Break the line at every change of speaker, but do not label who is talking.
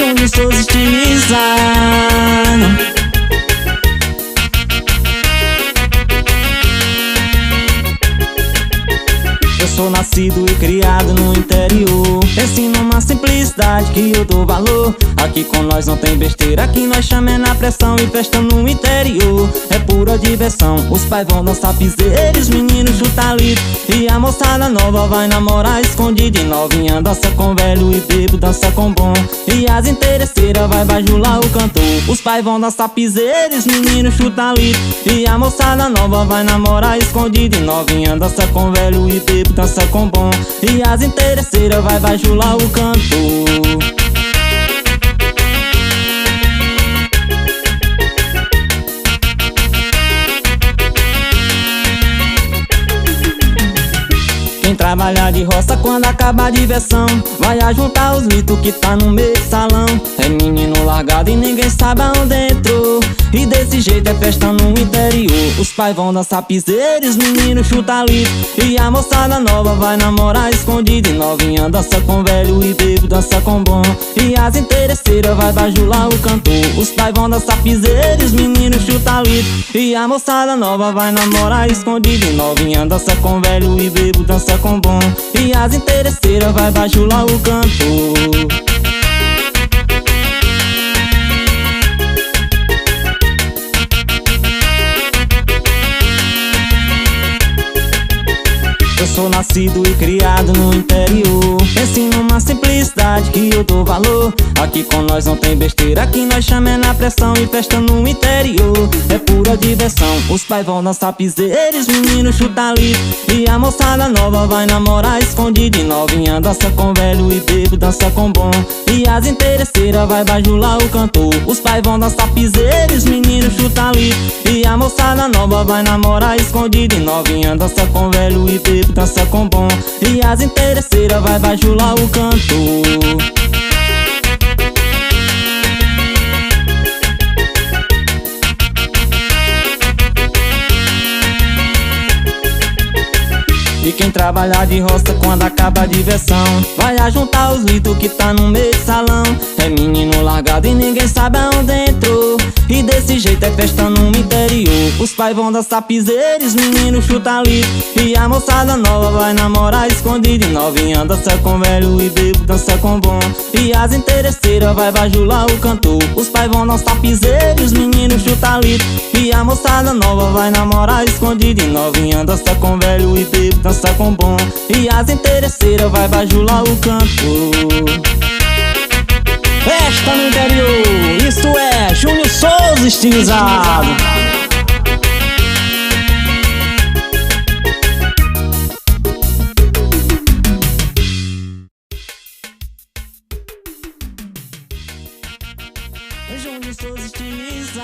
Júnior Souza estilizado. Eu sou nascido e criado no interior. Ensino uma simplicidade que eu dou valor. Aqui com nós não tem besteira, aqui nós chamamos na pressão e festa no interior. É pura diversão, os pais vão dançar piseira, os meninos chutam litro e a moçada nova vai namorar escondida. E novinha dança com velho e bebo dança com bom. E as interesseiras vai bajular o cantor. Os pais vão dançar piseira, os meninos chutam litro e a moçada nova vai namorar escondida. E novinha dança com velho e bebo dança com bom. E as interesseiras vai bajular o cantor. Quem trabalhar de roça quando acaba a diversão vai ajuntar os litos que tá no meio do salão. É menino largado e ninguém sabe aonde entrou. E desse jeito é festa no interior. Os pais vão dançar piseira, os meninos chutam litro e a moçada nova vai namorar escondida. E novinha dança com velho e bebo dança com bom. E as interesseiras vai bajular o cantor. Os pais vão dançar piseira, os meninos chutam litro e a moçada nova vai namorar escondida. E novinha dança com velho e bebo dança com bom. E as interesseiras vai bajular o cantor. Eu sou nascido e criado no interior. Ensino uma simplicidade que eu dou valor. Aqui com nós não tem besteira, aqui nós chamamos na pressão e festa no interior. É pura diversão, os pais vão dançar piseira, os meninos chutam litro e a moçada nova vai namorar escondida. E novinha dança com velho e bebo dança com bom. E as interesseiras vai bajular o cantor. Os pais vão dançar piseira, os meninos chutam litro e a moçada nova vai namorar escondida. E novinha dança com velho e bebo dança com bom. E as interesseiras vai bajular o cantor. E quem trabalhar de roça quando acaba a diversão vai ajuntar os litos que tá no meio do salão. É menino largado e ninguém sabe aonde entrou. E desse jeito é festa no interior. Os pais vão dançar piseira, os meninos chutam litro e a moçada nova vai namorar escondida. E novinha dança com velho e bebo dança com bom. E as interesseiras vai bajular o cantor. Os pais vão dançar piseira, os meninos chutam litro e a moçada nova vai namorar escondida. E novinha dança com velho e bebo dança com bom. E as interesseiras vai bajular o cantor. Festa no interior, isso é Júnior Souza estilizado. Júnior Souza estilizado.